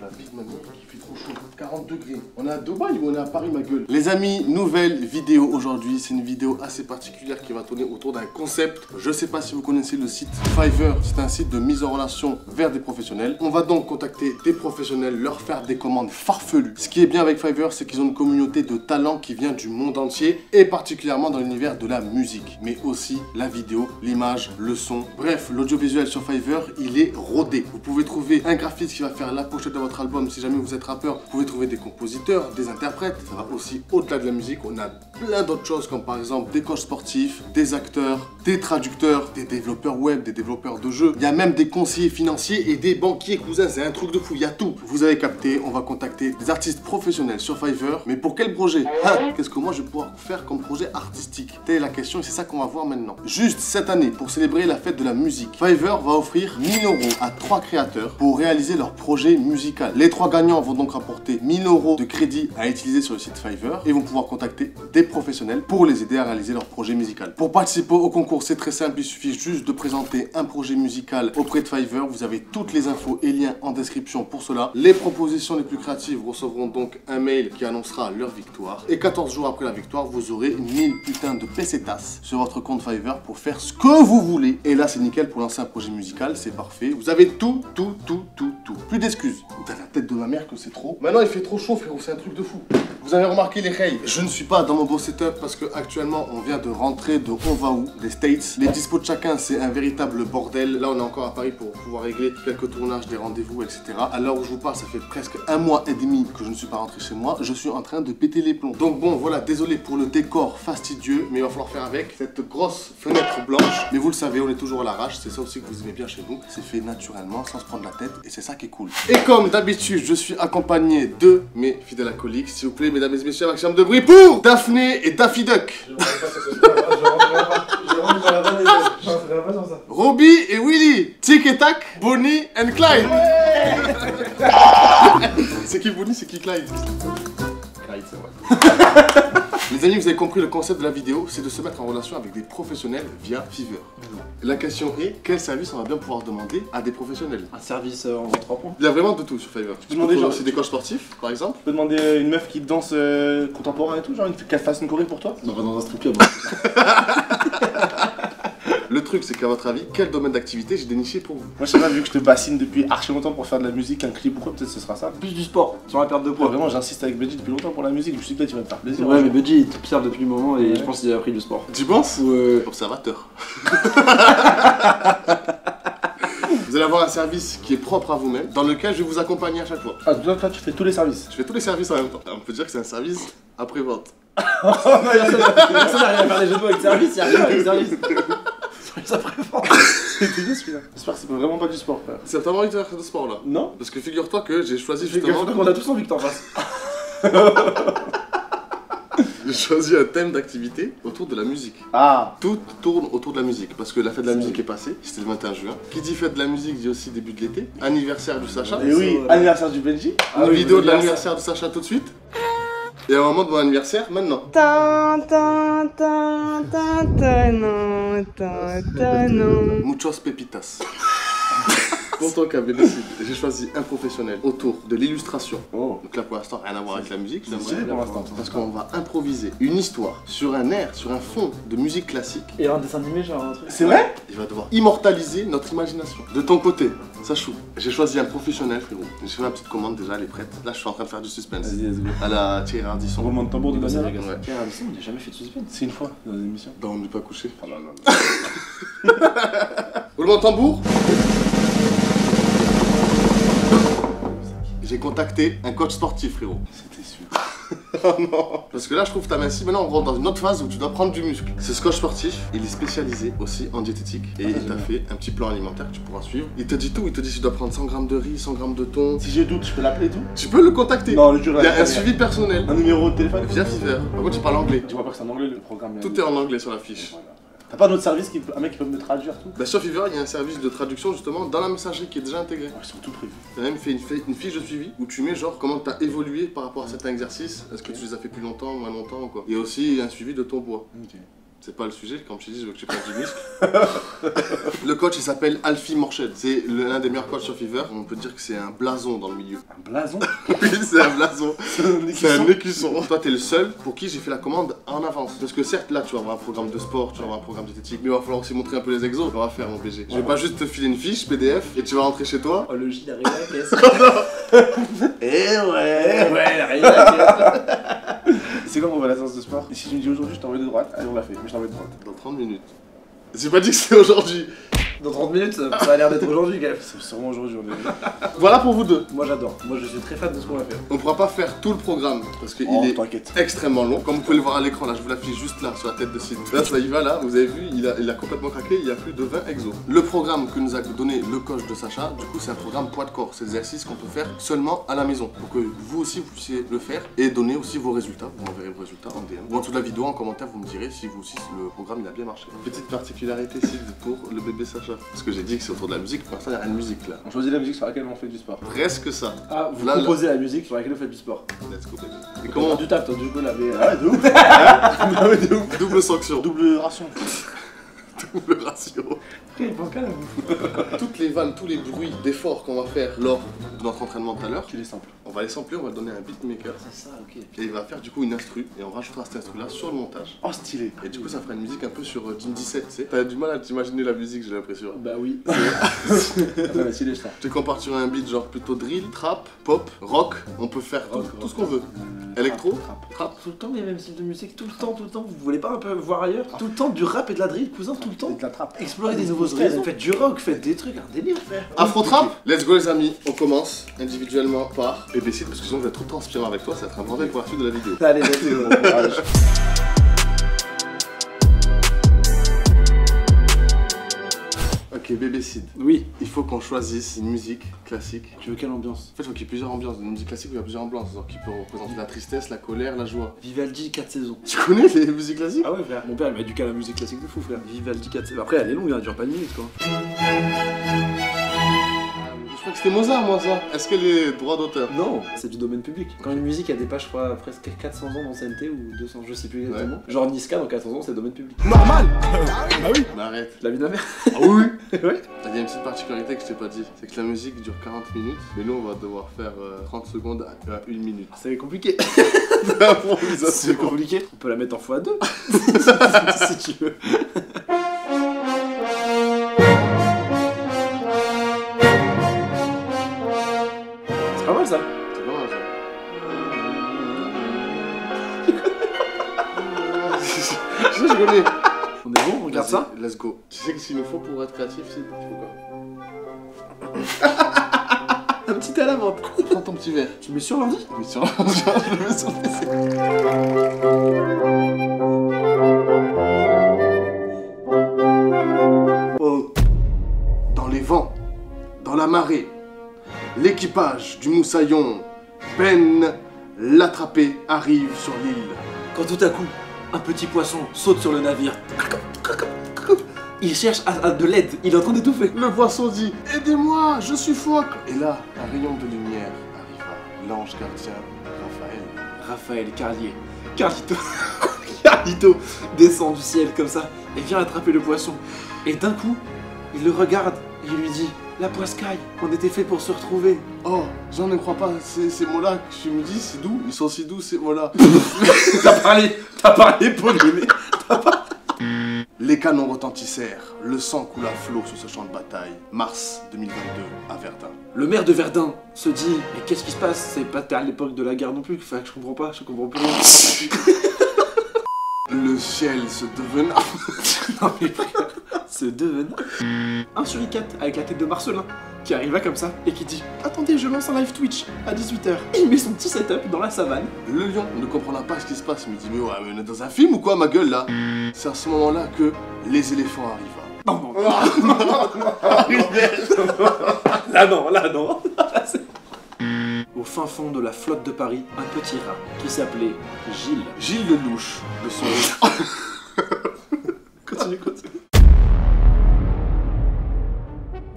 la vie de ma mère, il fait trop chaud. 40 degrés. On est à Dubaï ou on est à Paris, ma gueule? Les amis, nouvelle vidéo aujourd'hui. C'est une vidéo assez particulière qui va tourner autour d'un concept. Je sais pas si vous connaissez le site Fiverr. C'est un site de mise en relation vers des professionnels. On va donc contacter des professionnels, leur faire des commandes farfelues. Ce qui est bien avec Fiverr, c'est qu'ils ont une communauté de talents qui vient du monde entier et particulièrement dans l'univers de la musique, mais aussi la vidéo, l'image, le son. Bref, l'audiovisuel sur Fiverr, il est rodé. Vous pouvez trouver un graphiste qui va faire la pochette de votre album si jamais vous êtes rappeur. Vous pouvez trouver des compositeurs, des interprètes. Ça va aussi au-delà de la musique. On a plein d'autres choses comme par exemple des coachs sportifs, des acteurs, des traducteurs, des développeurs web, des développeurs de jeux. Il y a même des conseillers financiers et des banquiers, cousins. C'est un truc de fou. Il y a tout. Vous avez capté. On va contacter des artistes professionnels sur Fiverr. Mais pour quel projet? Qu'est-ce que moi je vais pouvoir faire comme projet artistique? Telle est la question et c'est ça qu'on va voir maintenant. Juste cette année, pour célébrer la fête de la musique, Fiverr va offrir 1000 € à 3 créateurs pour réaliser leur projet musical. Les 3 gagnants vont donc rapporter 1000 € de crédit à utiliser sur le site Fiverr et vont pouvoir contacter des professionnels pour les aider à réaliser leur projet musical. Pour participer au concours, c'est très simple, il suffit juste de présenter un projet musical auprès de Fiverr. Vous avez toutes les infos et liens en description pour cela. Les propositions les plus créatives recevront donc un mail qui annoncera leur victoire. Et 14 jours après la victoire, vous aurez 1000 putains de pesetas sur votre compte Fiverr pour faire ce que vous voulez. Et là, c'est nickel pour lancer un projet musical, c'est parfait. Vous avez tout. Plus d'excuses. Dans la tête de ma mère que c'est trop. Maintenant, il fait trop chaud, frérot, c'est un truc de fou. Vous avez remarqué les rails. Je ne suis pas dans mon beau setup parce que actuellement on vient de rentrer de on va où des States. Les dispos de chacun, c'est un véritable bordel. Là, on est encore à Paris pour pouvoir régler quelques tournages, des rendez-vous, etc. À l'heure où je vous parle, ça fait presque 1 mois et demi que je ne suis pas rentré chez moi. Je suis en train de péter les plombs. Donc bon, voilà, désolé pour le décor fastidieux, mais il va falloir faire avec cette grosse fenêtre blanche. Mais vous le savez, on est toujours à l'arrache. C'est ça aussi que vous aimez bien chez nous. C'est fait naturellement, sans se prendre la tête, et c'est ça qui est cool. Et comme d'habitude, je suis accompagné de mes fidèles acolytes. S'il vous plaît, mesdames et messieurs, un maximum de bruit pour Daphné et Daffy Duck. Robbie et Willy. Tic et Tac, Bonnie and Clyde. C'est qui Bonnie, c'est qui Clyde? Clyde, c'est vrai. Les amis, vous avez compris le concept de la vidéo, c'est de se mettre en relation avec des professionnels via Fiverr. La question est, quel service on va bien pouvoir demander à des professionnels? Un service en 3 points. Il y a vraiment de tout sur Fiverr. Tu peux demander aussi des coachs sportifs, par exemple. Tu peux demander une meuf qui danse contemporain et tout, genre qu'elle fasse une choré pour toi? On va dans un strip club. Le truc, c'est qu'à votre avis, quel domaine d'activité j'ai déniché pour vous? Moi, je sais pas, vu que je te bassine depuis archi longtemps pour faire de la musique, un clip ou quoi, peut-être ce sera ça. Plus du sport, sur la perte de Ouais, poids. vraiment, j'insiste avec Budgie depuis longtemps pour la musique, je me suis dit peut-être tu vas me faire plaisir. Ouais, mais Budgie il t'observe depuis le moment et je pense qu'il a appris du sport. Tu penses? Ouais. Observateur. Vous allez avoir un service qui est propre à vous-même, dans lequel je vais vous accompagner à chaque fois. Ah, toi, tu fais tous les services. Je fais tous les services en même temps. On peut dire que c'est un service après-vente. Personne n'a rien à faire les jeux de mots avec service, il y a rien avec service. Ça préfère. C'était bien celui-là. J'espère que c'est vraiment pas du sport, frère. C'est vraiment envie de faire de sport là. Non? Parce que figure-toi que j'ai choisi justement. On a tous envie que t'en fasses. J'ai choisi un thème d'activité autour de la musique. Ah! Tout tourne autour de la musique parce que la fête de la musique est passée, c'était le 21 juin. Qui dit fête de la musique dit aussi début de l'été. Anniversaire du Sacha. Et oui, anniversaire du Benji. Une vidéo de l'anniversaire de Sacha tout de suite. Et un moment de mon anniversaire maintenant. Muchos pepitas. Pour ton cas, j'ai choisi un professionnel autour de l'illustration. Oh. Donc là pour l'instant rien à voir avec la musique, C'est stylé pour l'instant. parce qu'on va improviser une histoire sur un air, sur un fond de musique classique. Et un dessin animé, genre un truc. C'est vrai? Il va devoir immortaliser notre imagination. De ton côté, Sachou, j'ai choisi un professionnel, frérot. J'ai fait ma petite commande déjà, elle est prête. Là je suis en train de faire du suspense. Vas-y, let's go. À la Thierry Ardisson. Roulement de tambour de Daniel. Ouais. Tiens, on n'a jamais fait de suspense. C'est une fois dans les émissions. Dans On n'est pas couché. Oh là là. Roulement de tambour. J'ai contacté un coach sportif, frérot. C'était sûr. Oh non. Parce que là, je trouve que t'as minci. Maintenant, on rentre dans une autre phase où tu dois prendre du muscle. C'est ce coach sportif. Il est spécialisé aussi en diététique. Et il t'a fait un petit plan alimentaire que tu pourras suivre. Il te dit tout. Il te dit si tu dois prendre 100 grammes de riz, 100 grammes de thon. Si j'ai doute, je peux l'appeler et tout? Tu peux le contacter. Non, le jour Il y a un suivi personnel. Un numéro de téléphone? Via Fiverr. Par contre, tu parles anglais. Tu vois pas que c'est en anglais le programme. Tout est en anglais sur la fiche. Voilà. T'as pas d'autre service, un mec qui peut me traduire tout? Bah, sur Fiverr, il y a un service de traduction justement dans la messagerie qui est déjà intégré. Ouais, ils sont tout prévus. T'as même fait une fiche de suivi où tu mets genre comment t'as évolué par rapport à certains exercices. Est-ce que tu les as fait plus longtemps, moins longtemps ou quoi. Et aussi un suivi de ton poids. Ok. C'est pas le sujet, comme je t'ai dit, je veux que tu prennes du muscle. Le coach, il s'appelle Alfie Morshed. C'est l'un des meilleurs coachs sur Fiverr. On peut dire que c'est un blason dans le milieu. Un blason? Oui, c'est un blason. C'est un écusson. écusson. Toi, t'es le seul pour qui j'ai fait la commande en avance. Parce que certes, là, tu vas avoir un programme de sport, tu vas avoir un programme diététique, mais il va falloir aussi montrer un peu les exos. On va faire, mon BG. Je vais pas juste te filer une fiche PDF et tu vas rentrer chez toi. Oh, le Gilles arrive à la caisse. Eh ouais. Ouais, il arrive à la caisse. C'est comme on va à la séance de sport. Et si tu me dis aujourd'hui, je t'envoie de droite, allez, on l'a fait. Mais je t'envoie de droite. Dans 30 minutes. J'ai pas dit que c'est aujourd'hui. Dans 30 minutes, ça a l'air d'être aujourd'hui quand même. C'est sûrement aujourd'hui, on est. Voilà pour vous deux. Moi j'adore. Moi je suis très fan de ce qu'on va faire. On pourra pas faire tout le programme parce qu'il Oh, est t'inquiète. extrêmement long. Comme vous pouvez le voir à l'écran, là, je vous l'affiche juste là sur la tête de Sid. Là, ça y va, là, vous avez vu, il a complètement craqué, il y a plus de 20 exos. Le programme que nous a donné le coach de Sacha, du coup, c'est un programme poids de corps. C'est des exercices qu'on peut faire seulement à la maison pour que vous aussi vous puissiez le faire et donner aussi vos résultats. Vous m'enverrez vos résultats en DM ou en dessous de la vidéo, en commentaire, vous me direz si vous aussi le programme il a bien marché. Petite particularité, Sid, pour le bébé Sacha. Parce que j'ai dit que c'est autour de la musique, pour l'instant, il n'y a rien de musique là. On choisit la musique sur laquelle on fait du sport. Presque ça. Ah, vous Là, composez la musique sur laquelle vous faites du sport. Let's go, baby. Et Comment comment du taf, toi, du coup, là, mais. Ouais, de ouf. Non, mais de ouf. double sanction, Double ration. double ratio. Il pense qu'à la bouffe. Toutes les vannes, tous les bruits d'efforts qu'on va faire lors de notre entraînement tout à l'heure, Tu les samples. on va les sampler, on va donner un beatmaker C'est ça, ok. et il va faire du coup une instru et on rajoutera cette instru là sur le montage. Oh, stylé. Et du coup ça fera une musique un peu sur Team 17, tu sais. T'as du mal à t'imaginer la musique, j'ai l'impression. Bah oui. Attends, mais stylé, je sens. Tu compares sur un beat genre plutôt drill, trap, pop, rock, on peut faire tout, Rock, tout ce qu'on veut. Électro, trap. Tout le temps les mêmes styles de musique, tout le temps, vous voulez pas un peu voir ailleurs? Tout le temps du rap et de la drill, cousin, tout le temps. Et de la trappe. Explorez des nouveaux horizons, faites du rock, faites des trucs, un délire, frère. Afro trap, let's go les amis, on commence individuellement par BBC parce que sinon je vais être trop inspirant avec toi, ça va être un bordel pour la suite de la vidéo. Allez, let's go. Bon courage. Ok, bébé Sid, Oui. il faut qu'on choisisse une musique classique. Tu veux quelle ambiance? En fait, il faut qu'il y ait plusieurs ambiances. Une musique classique, il y a plusieurs ambiances. Donc, qui peut représenter la tristesse, la colère, la joie. Vivaldi 4 saisons. Tu connais les musiques classiques? Ah ouais, frère. Mon père il m'a éduqué à la musique classique de fou, frère. Vivaldi 4 saisons. Après, elle est longue, elle dure pas une minute, quoi. Je crois que c'était Mozart, moi, ça. Est-ce qu'elle est droit d'auteur? Non, c'est du domaine public. Quand une musique a dépasse, je crois, presque 400 ans d'ancienneté ou 200, je sais plus exactement. Genre Niska dans 400 ans, c'est domaine public. Normal. Bah oui. Mais arrête. La vie de ma mère. Ah oui? Ouais. Il y a une petite particularité que je t'ai pas dit. C'est que la musique dure 40 minutes. Mais nous, on va devoir faire 30 secondes à 1 minute. C'est compliqué. Improvisation. C'est compliqué. On peut la mettre en x2 si tu veux. C'est pas mal ça. C'est pas mal, ça. Je connais. On est bon, on regarde ça. Let's go. Tu sais ce qu'il me faut pour être créatif, c'est il faut quoi? Un petit à la menthe. Prends ton petit verre. Tu mets sur l'ordi? Oui, sur je le mets sur le PC. Oh. Dans les vents, dans la marée, l'équipage du moussaillon peine l'attraper arrive sur l'île. Quand tout à coup, un petit poisson saute sur le navire. Il cherche de l'aide, il est en train d'étouffer. Le poisson dit « Aidez-moi, je suffoque !» Et là, un rayon de lumière arriva. L'ange gardien, Raphaël Carlier. Carlito. Carlito descend du ciel comme ça et vient attraper le poisson. Et d'un coup, il le regarde et il lui dit la poiscaille, on était fait pour se retrouver. Oh, j'en ne crois pas, ces mots-là que tu me dis, c'est doux, ils sont si doux, ces mots-là. T'as parlé polonais. Les canons retentissèrent, le sang coula à flot sur ce champ de bataille. Mars 2022 à Verdun. Le maire de Verdun se dit mais qu'est-ce qui se passe? C'est pas à l'époque de la guerre non plus. Enfin, je comprends plus. Le ciel se devena. Non mais frère, se devena un suricate avec la tête de Marcelin qui arrive là comme ça et qui dit attendez, je lance un live Twitch à 18h. Il met son petit setup dans la savane. Le lion ne comprendra pas ce qui se passe, mais il dit mais ouais, mais on est dans un film ou quoi ma gueule là? C'est à ce moment-là que les éléphants arrivent. Non. Là non. Au fin fond de la flotte de Paris, un petit rat qui s'appelait Gilles. Gilles Lelouch, de son... Continue.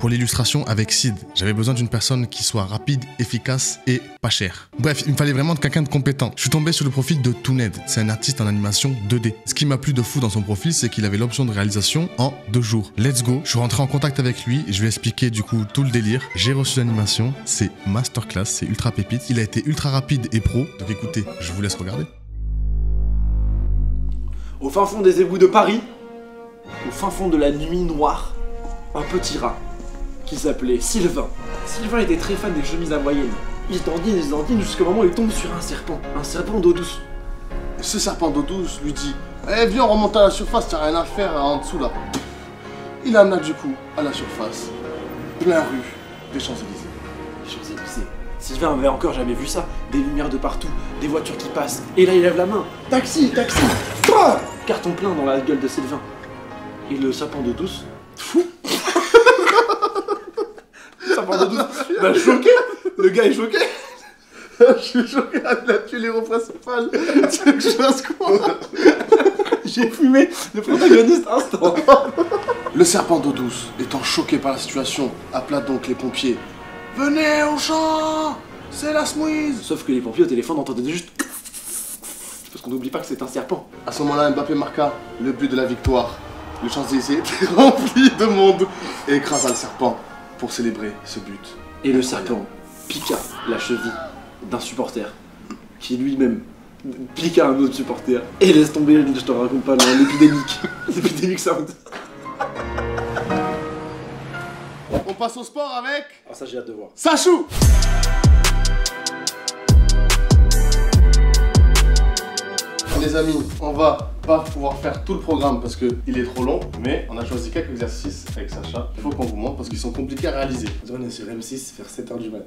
pour l'illustration avec Sid. J'avais besoin d'une personne qui soit rapide, efficace et pas chère. Bref, il me fallait vraiment quelqu'un de compétent. Je suis tombé sur le profil de Tooned. C'est un artiste en animation 2D. Ce qui m'a plu de fou dans son profil, c'est qu'il avait l'option de réalisation en 2 jours. Let's go. Je suis rentré en contact avec lui et je lui ai expliqué du coup tout le délire. J'ai reçu l'animation. C'est masterclass, c'est ultra pépite. Il a été ultra rapide et pro. Donc écoutez, je vous laisse regarder. Au fin fond des égouts de Paris, au fin fond de la nuit noire, un petit rat qui s'appelait Sylvain. Sylvain était très fan des chemises hawaïennes. Il dandine jusqu'au moment où il tombe sur un serpent d'eau douce. Ce serpent d'eau douce lui dit « Eh, viens, on remonte à la surface, t'as rien à faire en dessous là. » Il amena du coup à la surface, plein rue des Champs-Élysées. Les Champs-Élysées. Sylvain avait encore jamais vu ça. Des lumières de partout, des voitures qui passent. Et là, il lève la main. Taxi, taxi. Ah, carton plein dans la gueule de Sylvain. Et le serpent d'eau douce, fou. Le serpent d'eau douce, bah choqué. Le gars est choqué. Je suis choqué, il a tué l'héros principal. Tu veux que je fasse quoi? J'ai fumé le protagoniste instant. Le serpent d'eau douce, étant choqué par la situation, appela donc les pompiers. Venez au champ, c'est la smouise. Sauf que les pompiers au téléphone entendaient juste. Parce qu'on n'oublie pas que c'est un serpent. À ce moment-là, Mbappé marqua le but de la victoire. Le Champs-Élysées était rempli de monde et écrasa le serpent pour célébrer ce but. Et le serpent piqua la cheville d'un supporter qui lui-même piqua un autre supporter. Et laisse tomber, je te raconte pas, l'épidémique. L'épidémique sound. On passe au sport avec... Ah ça j'ai hâte de voir. Sachou. Les amis, on va pas pouvoir faire tout le programme parce qu'il est trop long, mais on a choisi quelques exercices avec Sacha. Il faut qu'on vous montre parce qu'ils sont compliqués à réaliser. On est sur M6 vers 7h du mat.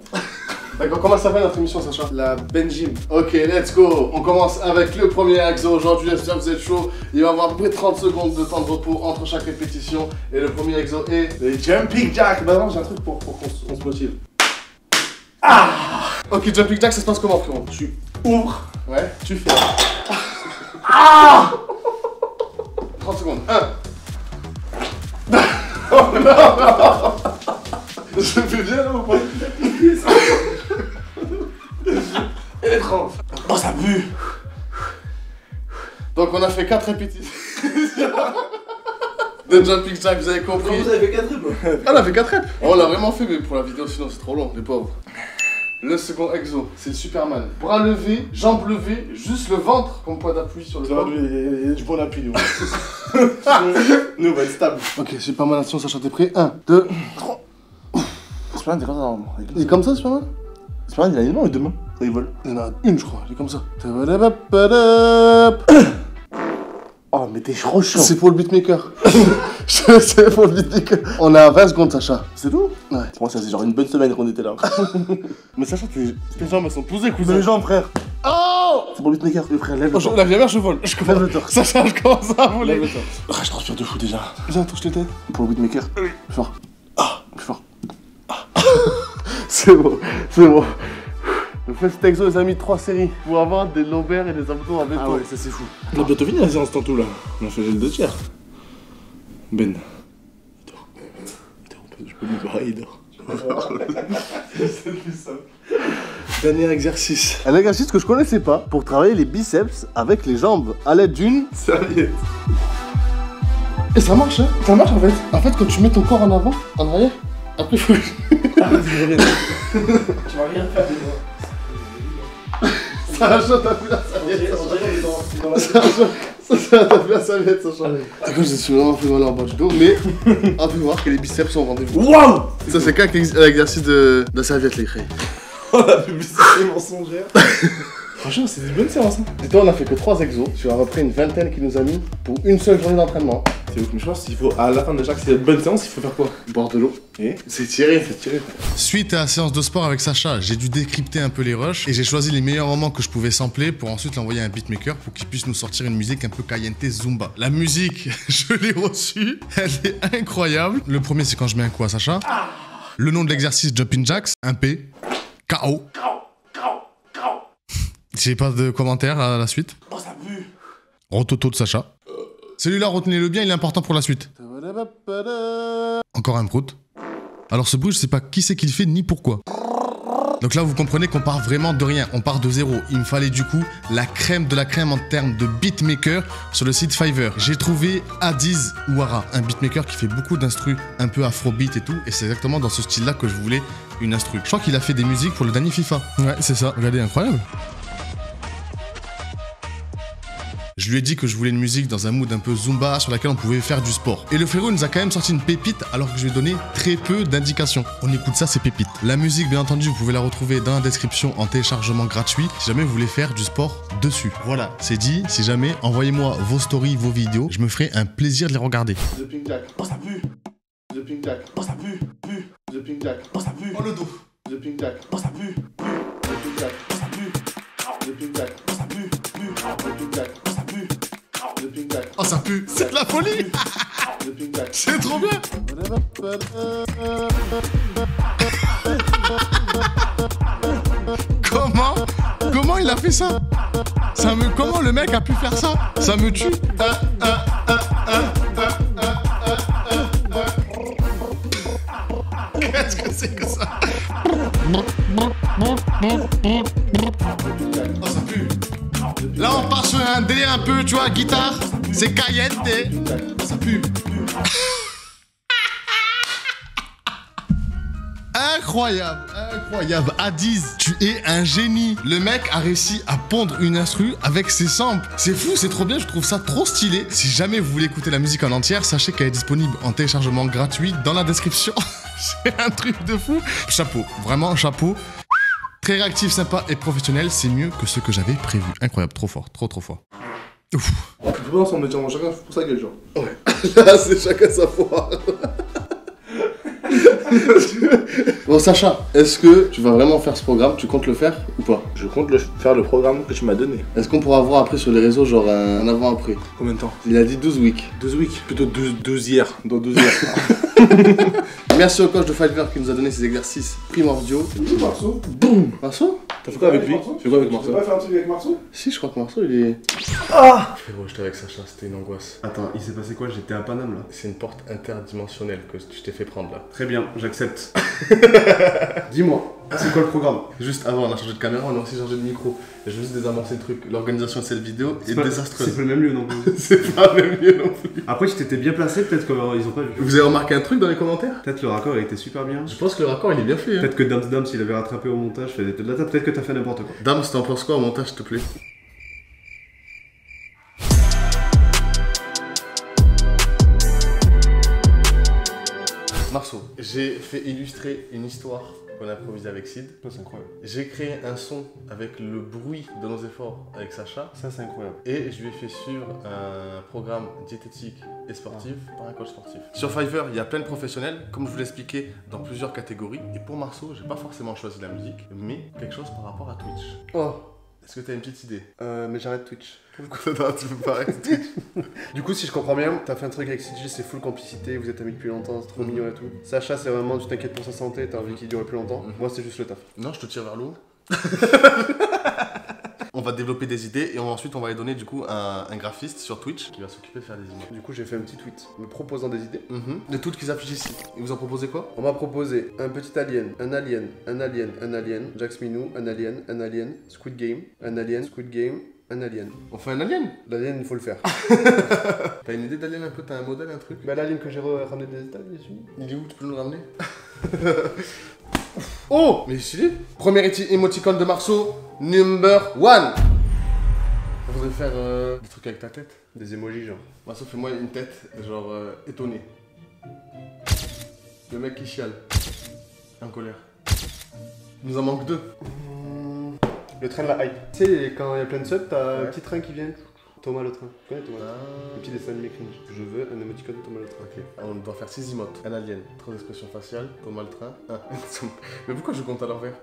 D'accord, comment s'appelle notre émission, Sacha? La Benjim. Ok, let's go. On commence avec le premier exo aujourd'hui. J'espère que vous êtes chaud. Il va y avoir à peu près 30 secondes de temps de repos entre chaque répétition. Et le premier exo est... Les Jumping Jack. Bah non, j'ai un truc pour qu'on se motive. Ok, jumping jack, ça se passe comment, frérot? Tu ouvres, Ouais. tu fais. 30 secondes. 1. Oh non. Je fais bien là ou pas? Et les 30. Oh, ça pue. Donc on a fait 4 répétitions de jumping jack, vous avez compris? Vous avez fait 4 reps. Ah, on a fait 4 reps. On l'a vraiment fait, mais pour la vidéo, sinon c'est trop long, les pauvres. Le second exo, c'est le Superman. Bras levés, jambes levées, juste le ventre comme point d'appui sur le corps. Il y a du bon appui, nous. Nous, on va être stable. Ok, Superman, action, Sacha, t'es prêt? 1, 2, 3. Superman, t'es comme ça normalement. Il est comme ça, Superman? Superman, il a une main ou deux mains quand il vole. Il y en a une, je crois, il est comme ça. Oh, mais t'es trop chaud. C'est pour le beatmaker. C'est pour le beatmaker. On a 20 secondes, Sacha. C'est tout? Ouais. Moi, ça c'est genre une bonne semaine qu'on était là. Mais Sacha, tes jambes, elles sont posées, cousin. Mais les jambes, frère. Oh! C'est pour le beatmaker. Le frère, lève le torse. La vieille mère, je vole. Je commence. Lève le torse. Sacha, je commence à voler. Lève le torse. Ah, je transpire de fou déjà. Viens, touche les têtes. Pour le beatmaker. Plus fort. Ah, plus fort. C'est bon, c'est bon. On fait cet exo, les amis, 3 séries pour avoir des lombaires et des abdos en béton. Ah ouais, ça c'est fou. On a bientôt fini la séance tantôt là. On a fait le 2 tiers. Ben. Il dort. Je peux lui parler, il dort. C'est le plus simple. Dernier exercice. Un exercice que je connaissais pas pour travailler les biceps avec les jambes à l'aide d'une Serviette. Et ça marche, hein? Ça marche en fait. En fait, quand tu mets ton corps en avant, en arrière, après il faut. Tu vas rien faire des doigts. Sacha, t'as vu la serviette? On dirait qu'il est dans la... Sacha, t'as vu la serviette, Sacha? D'accord, je suis vraiment fait mal en bas du dos, mais on peut voir que les biceps sont au rendez-vous. Waouh! Ça, c'est quand l'exercice de la serviette, les créés. Oh la publicité mensongère. Franchement, c'est une bonne séance. Hein. Et toi, on a fait que 3 exos sur à peu près une vingtaine qui nous a mis pour une seule journée d'entraînement. C'est ouf, mais je pense qu'il faut, à la fin de chaque bonne séance, il faut faire quoi? Boire de l'eau. Et c'est tiré. Suite à la séance de sport avec Sacha, j'ai dû décrypter un peu les rushs et j'ai choisi les meilleurs moments que je pouvais sampler pour ensuite l'envoyer à un beatmaker pour qu'il puisse nous sortir une musique un peu caliente Zumba. La musique, je l'ai reçue, elle est incroyable. Le premier, c'est quand je mets un coup à Sacha. Le nom de l'exercice, Jumping Jacks, un P, KO. J'ai pas de commentaires à la suite. oh, ça pue. Rototo de Sacha. Celui-là, retenez-le bien, il est important pour la suite. Encore un prout. Alors ce bruit, je sais pas qui c'est qui le fait ni pourquoi. Donc là, vous comprenez qu'on part vraiment de rien, on part de zéro. Il me fallait du coup la crème de la crème en termes de beatmaker sur le site Fiverr. J'ai trouvé Adiz Ouara, un beatmaker qui fait beaucoup d'instrus un peu afrobeat et tout, et c'est exactement dans ce style-là que je voulais une instru. Je crois qu'il a fait des musiques pour le dernier FIFA. Ouais, c'est ça, regardez, incroyable. Je lui ai dit que je voulais une musique dans un mood un peu Zumba sur laquelle on pouvait faire du sport. Et le frérot nous a quand même sorti une pépite alors que je lui ai donné très peu d'indications. On écoute ça, c'est pépite. La musique, bien entendu, vous pouvez la retrouver dans la description en téléchargement gratuit si jamais vous voulez faire du sport dessus. Voilà, c'est dit. Si jamais, envoyez-moi vos stories, vos vidéos. Je me ferai un plaisir de les regarder. The Pink Jack. Oh, ça pue. The Pink Jack. Oh, ça pue. The Pink Jack. Oh, ça pue. Oh, le dos. The Pink Jack. Oh, ça pue. The Pink Jack. Oh, ça pue. The Pink Jack. Oh, ça pue. The Pink Jack. Oh ça pue, c'est de la folie. C'est trop bien. Comment il a fait ça? Comment le mec a pu faire ça? Ça me tue. Qu'est-ce que c'est que ça? Oh ça pue. Là, on part sur un délire un peu, tu vois, guitare. C'est cayenne, ça pue. Incroyable, incroyable. Adiz, tu es un génie. Le mec a réussi à pondre une instru avec ses samples. C'est fou, c'est trop bien, je trouve ça trop stylé. Si jamais vous voulez écouter la musique en entière, sachez qu'elle est disponible en téléchargement gratuit dans la description. C'est un truc de fou. Chapeau, vraiment chapeau. Très réactif, sympa et professionnel, c'est mieux que ce que j'avais prévu. Incroyable, trop fort, trop fort. Ouf. On peut pas ensemble, chacun pour sa gueule, genre. Ouais. Là, c'est chacun sa foire. Bon, Sacha, est-ce que tu vas vraiment faire ce programme? Tu comptes le faire ou pas? Je compte faire le programme que tu m'as donné. Est-ce qu'on pourra voir après sur les réseaux, genre un avant-après? Combien de temps? Il a dit 12 weeks. 12 weeks. Plutôt 12 hier. Dans 12 hier. Merci au coach de Fiverr qui nous a donné ces exercices primordiaux. Marceau. Boum. Marceau? T'as fait quoi avec lui? Tu fais quoi avec Marceau? Tu peux pas faire un truc avec Marceau? Si, je crois que Marceau, il est... Ah! Frérot, j'étais avec Sacha, c'était une angoisse. Attends, il s'est passé quoi? J'étais à Paname là. C'est une porte interdimensionnelle que tu t'es fait prendre là. Très bien, j'accepte. Dis-moi, c'est quoi le programme? Juste avant, on a changé de caméra, on a aussi changé de micro. Et je veux juste désamorcer le truc. L'organisation de cette vidéo est désastreuse. C'est pas le même lieu non plus. C'est pas le même lieu non plus. Après, si t'étais bien placé, peut-être qu'ils ont pas vu. Vous avez remarqué un truc dans les commentaires? Peut-être le raccord il était super bien. Je pense que le raccord il est bien fait. Hein. Peut-être que Dams, s'il avait rattrapé au montage, peut-être que t'as fait n'importe quoi. Dams, t'en penses quoi au montage, s'il te plaît? Marceau, j'ai fait illustrer une histoire qu'on a improvisée avec Sid. Ça, c'est incroyable. J'ai créé un son avec le bruit de nos efforts avec Sacha. Ça, c'est incroyable. Et je lui ai fait suivre un programme diététique et sportif par un coach sportif. Sur Fiverr, il y a plein de professionnels, comme je vous l'ai expliqué, dans plusieurs catégories. Et pour Marceau, j'ai pas forcément choisi la musique, mais quelque chose par rapport à Twitch. Oh, Est-ce que tu as une petite idée? mais j'arrête Twitch. Pourquoi tu peux pas arrêter Twitch? Du coup, si je comprends bien, t'as fait un truc avec CG, c'est full complicité, vous êtes amis depuis longtemps, c'est trop mignon et tout. Sacha, c'est vraiment, tu t'inquiètes pour sa santé, t'as envie qu'il dure plus longtemps. Moi, c'est juste le taf. Non, je te tire vers le haut. On va développer des idées et ensuite on va les donner du coup à un graphiste sur Twitch qui va s'occuper de faire des images. Du coup, j'ai fait un petit tweet me proposant des idées. De toutes qui s'affichent ici. Et vous en proposez quoi? On m'a proposé un petit alien, un alien, un alien, un alien, Jax Minou, un alien, Squid Game, un alien, Squid Game, un alien. On fait un alien? L'alien, il faut le faire. T'as une idée d'alien un peu? T'as un modèle, un truc? Bah, l'alien que j'ai ramené des États-Unis. Il est où? Tu peux nous le ramener? Oh! Mais stylé! Premier émoticône de Marceau, number 1! On voudrait faire des trucs avec ta tête. Des emojis, genre. Marceau, fais-moi une tête, genre étonnée. Le mec qui chiale. En colère. Il nous en manque 2. Le train de la hype. Tu sais, quand il y a plein de subs, t'as Ouais. un petit train qui vient. Thomas le train. Tu connais Thomas? Ah. Le petit dessin animé cringe. Je veux un émoticône de Thomas le train. Ok, on doit faire 6 emotes. Un alien, 3 expressions faciales, Thomas le train. Mais pourquoi je compte à l'envers?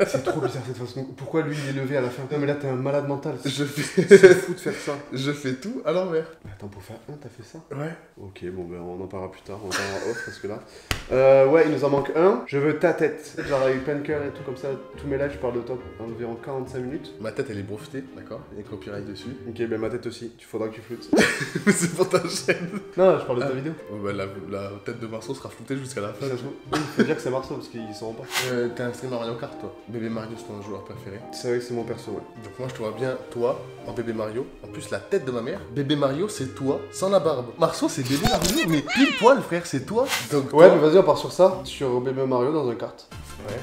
C'est trop bizarre cette façon. Pourquoi lui il est levé à la fin? Non mais là t'es un malade mental. Je fais... C'est fou de faire ça. Je fais tout à l'envers. Mais attends, pour faire un, t'as fait ça? Ouais. Ok, bon ben on en parlera plus tard, on en parlera off parce que là. Ouais, il nous en manque un. Je veux ta tête. Genre avec plein de cœur et tout comme ça. Tous mes lives, je parle de toi environ 45 minutes. Ma tête elle est brevetée, d'accord? Il y a copyright dessus. Ok. Ok, ben ma tête aussi, tu faudra que tu floutes. Mais c'est pour ta chaîne. Non, je parle de ta vidéo. Oh, bah, la tête de Marceau sera floutée jusqu'à la fin. Ça se trouve. Oui, il faut dire que c'est Marceau parce qu'ils sauront pas. T'es un streamer Mario Kart, toi. Bébé Mario, c'est ton joueur préféré. C'est vrai que c'est mon perso, ouais. Donc moi je te vois bien, toi, en bébé Mario. En plus la tête de ma mère. Bébé Mario c'est toi, sans la barbe. Marceau c'est bébé Mario, mais pile poil frère, c'est toi. Donc Ouais, toi- mais vas-y, on part sur ça. Sur bébé Mario dans un kart. Ouais.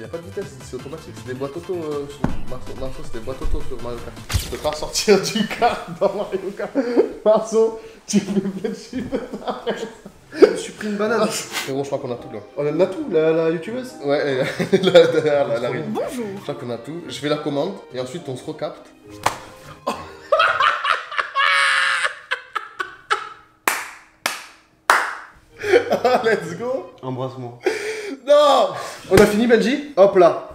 Y a pas de vitesse, c'est automatique, c'est des boîtes auto Marceau c'est des boîtes auto sur Mario Kart. Tu peux pas sortir du kart dans Mario Kart. Marceau, tu peux Je suis pris une banane. Frérot, je crois qu'on a tout là. On a tout, la youtubeuse. Ouais, là, derrière, là, elle arrive. Bonjour. Je crois qu'on a tout. Je fais la commande et ensuite on se recapte. Let's go. Embrasse-moi. Non. On a fini, Benji? Hop là.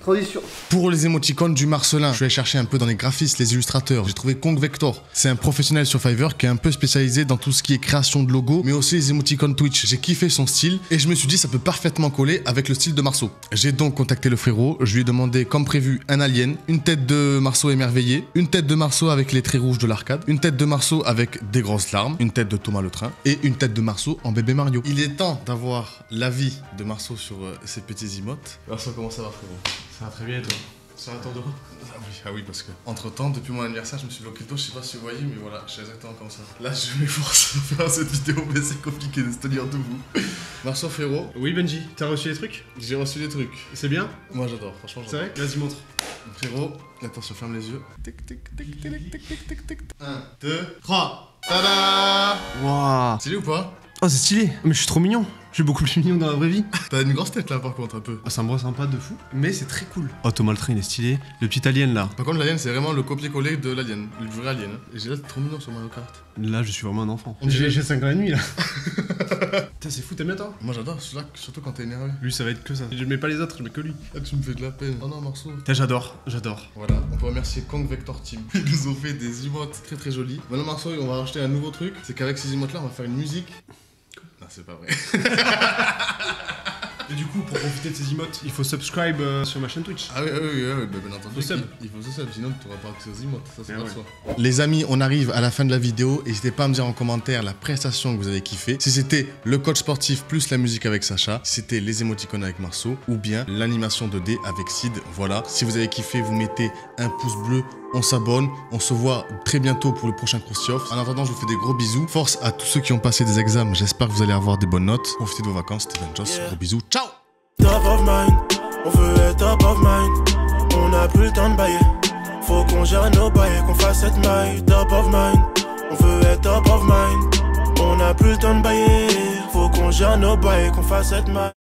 Transition. Pour les émoticônes du Marcelin, je suis allé chercher un peu dans les graphistes, les illustrateurs. J'ai trouvé Kong Vector. C'est un professionnel sur Fiverr qui est un peu spécialisé dans tout ce qui est création de logos, mais aussi les émoticônes Twitch. J'ai kiffé son style et je me suis dit ça peut parfaitement coller avec le style de Marceau. J'ai donc contacté le frérot. Je lui ai demandé, comme prévu, un alien, une tête de Marceau émerveillé, une tête de Marceau avec les traits rouges de l'arcade, une tête de Marceau avec des grosses larmes, une tête de Thomas le Train et une tête de Marceau en bébé Mario. Il est temps d'avoir l'avis de Marceau sur ces petits emotes. Marceau, comment ça va, frérot? Ça va très bien et toi? Ça va ton dos? Ah oui, parce que entre temps, depuis mon anniversaire, je me suis bloqué le dos. Je sais pas si vous voyez, mais voilà, je suis exactement comme ça. Là, je m'efforce de faire cette vidéo, mais c'est compliqué de se tenir debout. Marceau, frérot, Oui Benji, t'as reçu les trucs? j'ai reçu des trucs. C'est bien? Moi, j'adore, franchement, C'est j'adore. vrai? Vas-y montre. Frérot, attention, ferme les yeux. Tic, tic, tic, tic, tic, tic, tic, tic. 1, 2, 3. Tada! Waouh! Stylé ou pas? Oh c'est stylé! Mais je suis trop mignon! Je suis beaucoup plus mignon dans la vraie vie. T'as une grosse tête là, par contre, un peu. Oh, ça me ressemble pas de fou, mais c'est très cool. Oh Thomas le Train il est stylé. Le petit alien là. Par contre, l'alien, c'est vraiment le copier-coller de l'alien, le vrai alien. Hein. Et j'ai là, t'es trop mignon sur Mario Kart. Là je suis vraiment un enfant. On dirait- J'ai 5 ans et demi là. Putain c'est fou, t'aimes bien toi? Moi, j'adore celui-là, surtout quand t'es énervé. Lui ça va être que ça. Je mets pas les autres, je mets que lui. Ah, tu me fais de la peine. Oh non, Marceau. Putain j'adore, j'adore. Voilà, on peut remercier Kong Vector Team. Ils nous ont fait des emotes très très jolis. Maintenant, Marceau, on va rajouter un nouveau truc. C'est qu'avec ces emotes là, on va faire une musique. Non, c'est pas vrai. Et du coup pour profiter de ces emotes, il faut subscribe sur ma chaîne Twitch. Ah oui, bah, bien entendu. Faut sub. Il faut se sub, sinon tu n'auras pas accès aux emotes. Ça, c'est Ah pas ouais. soi. Les amis, on arrive à la fin de la vidéo. N'hésitez pas à me dire en commentaire la prestation que vous avez kiffé. Si c'était le coach sportif plus la musique avec Sacha, si c'était les émoticônes avec Marceau, ou bien l'animation 2D avec Sid. Voilà. Si vous avez kiffé, vous mettez un pouce bleu. On s'abonne, on se voit très bientôt pour le prochain Cross-Off. En attendant, je vous fais des gros bisous. Force à tous ceux qui ont passé des examens. J'espère que vous allez avoir des bonnes notes. Profitez de vos vacances. Steven Joss, gros bisous. Ciao! Top of mind, on veut être top of mind. On n'a plus le temps de bailler. Faut qu'on gère nos bails, qu'on fasse cette maille. Top of mind, on veut être top of mind. On n'a plus le temps de bailler. Faut qu'on gère nos bails, qu'on fasse cette maille.